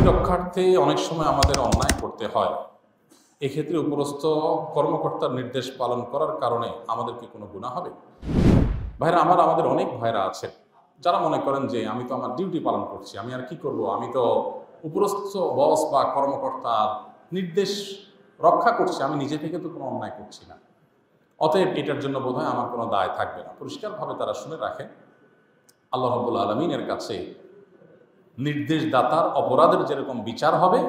রক্ষার্থে অনেক সময় আমাদের অন্যায় করতে হয়। এক্ষেত্রে উপরস্থ কর্মকর্তার নির্দেশ পালন করার কারণে আমাদের কি কোনো গুনাহ হবে? ভাইরা আমাদের অনেক ভাইরা আছেন যারা মনে করেন যে আমি তো আমার ডিউটি পালন করছি, আমি আর কি করব, আমি তো উপরস্থ বস বা কর্মকর্তার নির্দেশ রক্ষা করছি, আমি নিজে থেকে তো কোনো অন্যায় করছি না, অতএব এটার জন্য বোধহয় আমার কোনো দায় থাকবে না। পরিষ্কারভাবে তারা শুনে রাখেন, আল্লাহ রাব্বুল আলামিনের কাছে নির্দেশদাতার অপরাধের যেরকম বিচার হবে,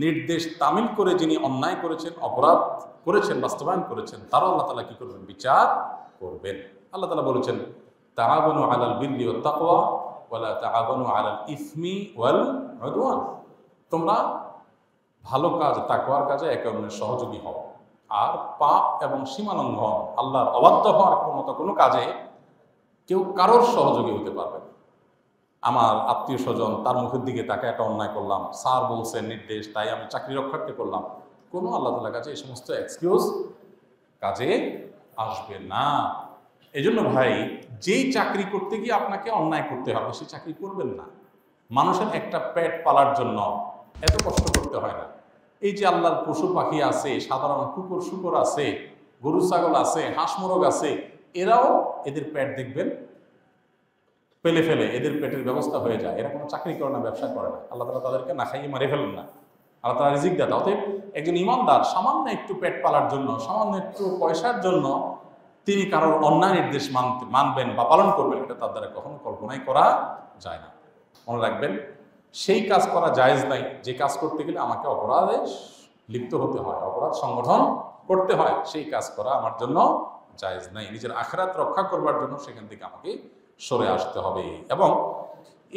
নির্দেশ তামিল করে যিনি অন্যায় করেছেন, অপরাধ করেছেন, বাস্তবায়ন করেছেন, তারাও আল্লাহ তাআলা কি করবেন? বিচার করবেন। আল্লাহ তাআলা বলেছেন, তাআওয়ানু আলাল বিররি ওয়াত তাকওয়া ওয়া লা তাআওয়ানু আলাল ইসমি ওয়াল উদওয়ান। তোমরা ভালো কাজ, তাকওয়ার কাজে একে অন্যের সহযোগী হও, আর পাপ এবং সীমালঙ্ঘন, আল্লাহর অবাধ্য হওয়ার কোনো কাজে কেউ কারোর সহযোগী হতে পারবে না। আমার আত্মীয় স্বজন, তার মুখের দিকে তাকে একটা অন্যায় করলাম, স্যার বলছেন নির্দেশ, তাই আমি চাকরি রক্ষার্থে করলাম, কোনো আল্লাহ তাআলার কাছে এই সমস্ত এক্সকিউজ কাজে আসবে না। এজন্য ভাই, যেই চাকরি করতে গিয়ে আপনাকে অন্যায় করতে হবে সেই চাকরি করবেন না। মানুষের একটা পেট পালার জন্য এত কষ্ট করতে হয় না। এই যে আল্লাহর পশু পাখি আছে, সাধারণ কুকুর শুকুর আছে, গরু ছাগল আছে, হাঁস মোরগ আছে, এরাও এদের পেট দেখবেন পেলে ফেলে এদের পেটের ব্যবস্থা হয়ে যায়। এরা কোনো চাকরি করে না, ব্যবসা করে না, আল্লাহ তাআলা তাদেরকে না খাইয়ে মারে ফেলেন না, আল্লাহ তাআলা রিজিক দাতা। অতএব একজন ইমানদার সামান্য একটু পেট পালার জন্য, সামান্য একটু পয়সার জন্য তিনি কারোর অন্যায় নির্দেশ মানবেন বা পালন করবেন, এটা তার দ্বারা কখনো কল্পনাই করা যায় না। মনে রাখবেন, সেই কাজ করা জায়েজ নাই যে কাজ করতে গেলে আমাকে অপরাধে লিপ্ত হতে হয়, অপরাধ সংগঠন করতে হয়, সেই কাজ করা আমার জন্য জায়েজ নাই। নিজের আখিরাত রক্ষা করবার জন্য সেখান থেকে আমাকে সরে আসতে হবে। এবং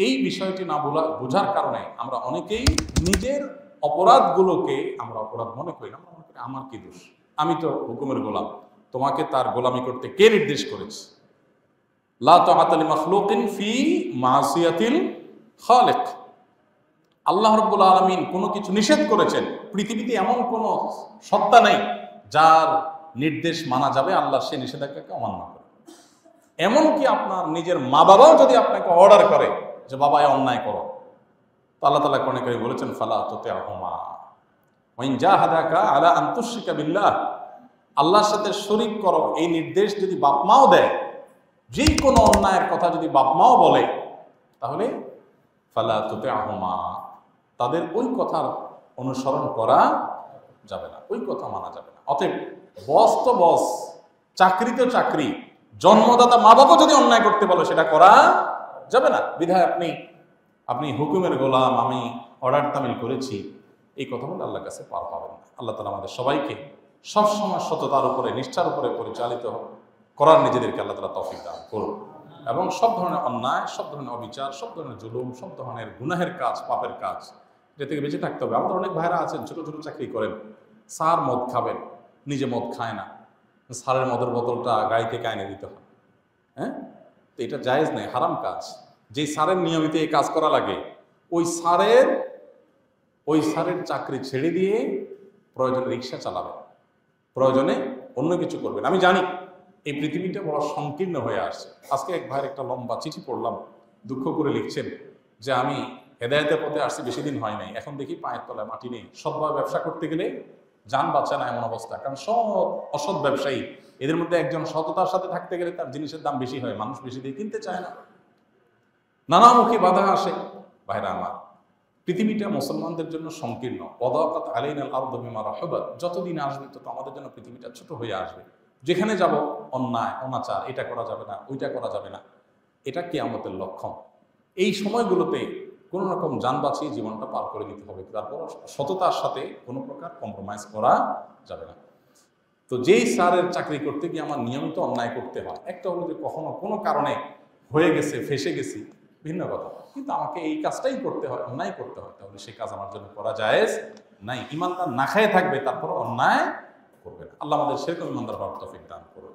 এই বিষয়টি না বোঝার কারণে আমরা অনেকেই নিজের অপরাধগুলোকে আমরা অপরাধ মনে করি না। আমরা মনে করি আমার কি দোষ, আমি তো হুকুমের গোলাম, তোমাকে তার গোলামি করতে কে নির্দেশ করেছে? লা তাআতা লিমাখলুকিন ফি মাসিয়াতিল খালিক। আল্লাহ রাব্বুল আলামিন কোনো কিছু নিষেধ করেছেন, পৃথিবীতে এমন কোনো সত্তা নেই যার নির্দেশ মানা যাবে আল্লাহর সেই নিষেধাজ্ঞাকে অমান্য করে। এমনকি আপনার নিজের মা বাবাও যদি আপনাকে অর্ডার করে যে বাবা এ অন্যায় করো, তো আল্লাহ তাআলা কোরআনে কারীমে বলেছেন, ফালা তুতি'হুমা ওয়া ইন জাহাদাকা আলা আন তুশরিকা বিল্লাহ। আল্লাহর সাথে শরীক করো এই নির্দেশ যদি বাপ মাও দেয়, যে কোনো অন্যায়ের কথা যদি বাপ মাও বলে, তাহলে ফালা তুতি'হুমা, তাদের ওই কথার অনুসরণ করা যাবে না, ওই কথা মানা যাবে না। অতএব বস তো বস, চাকরি তো চাকরি, জন্মদাতা মা বাবা যদি অন্যায় করতে বলো সেটা করা যাবে না। বিধায় আপনি হুকুমের গোলাম, আমি অর্ডার তামিল করেছি, এই কথা বলে আল্লাহর কাছে পার পাবেন না। আল্লাহ তাআলা আমাদের সবাইকে সবসময় সততার উপরে, নিষ্ঠার উপরে পরিচালিত করার নিজেদেরকে আল্লাহ তাআলা তৌফিক দান করুন, এবং সব ধরনের অন্যায়, সব ধরনের অবিচার, সব ধরনের জুলুম, সব ধরনের গুনাহের কাজ, পাপের কাজ, এটা থেকে বেঁচে থাকতে হবে। আমাদের অনেক ভাইরা আছেন ছোট ছোট চাকরি করেন, স্যার মদ খাবেন, নিজে মদ খায় না, স্যারের মদের বোতলটা গাড়ি থেকে এনে দিতে হয়। হ্যাঁ, তো এটা জায়েজ নেই, হারাম কাজ। যেই স্যারের নিয়মিত এই কাজ করা লাগে, ওই স্যারের চাকরি ছেড়ে দিয়ে প্রয়োজনে রিক্সা চালাবেন, প্রয়োজনে অন্য কিছু করবেন। আমি জানি এই পৃথিবীটা বড় সংকীর্ণ হয়ে আসছে। আজকে এক ভাইয়ের একটা লম্বা চিঠি পড়লাম, দুঃখ করে লিখছেন যে আমি হেদায়েতের পথে আসছি বেশি দিন হয় নাই, এখন দেখি পায়ের তলায় মাটি নেই, সৎভাবে ব্যবসা করতে গেলে যান বাঁচে না এমন অবস্থা। কারণ সৎ অসৎ ব্যবসায়ী, এদের মধ্যে একজন সততার সাথে থাকতে গেলে তার জিনিসের দাম বেশি হয়, মানুষ বেশি দিয়ে কিনতে চায় না, নানামুখী বাধা আসে। ভাইরা আমার, পৃথিবীটা মুসলমানদের জন্য সংকীর্ণ। ওয়াদাকাত আলাইনাল আরদু বিমা রাহাবাত, যতদিন আসবে তত আমাদের জন্য পৃথিবীটা ছোট হয়ে আসবে। যেখানে যাব অন্যায় অনাচার, এটা করা যাবে না, ওইটা করা যাবে না, এটা কিয়ামতের লক্ষণ। এই সময়গুলোতে কোনো রকম যান বাঁচিয়ে জীবনটা পার করে দিতে হবে, তারপর সততার সাথে কোনো প্রকার কম্প্রোমাইজ করা যাবে না। তো যেই স্যারের চাকরি করতে গিয়ে আমার নিয়মিত অন্যায় করতে হয়, একটা হলো যে কখনো কোনো কারণে হয়ে গেছে, ফেসে গেছি, ভিন্ন কথা, কিন্তু আমাকে এই কাজটাই করতে হয়, অন্যায় করতে হয়, তাহলে সেই কাজ আমার জন্য করা জায়েজ নাই। ইমানদার না খায়ে থাকবে, তারপর অন্যায় করবে না। আল্লাহ আমাদের সেরকম ইমানদার হওয়ার তৌফিক দান করুন।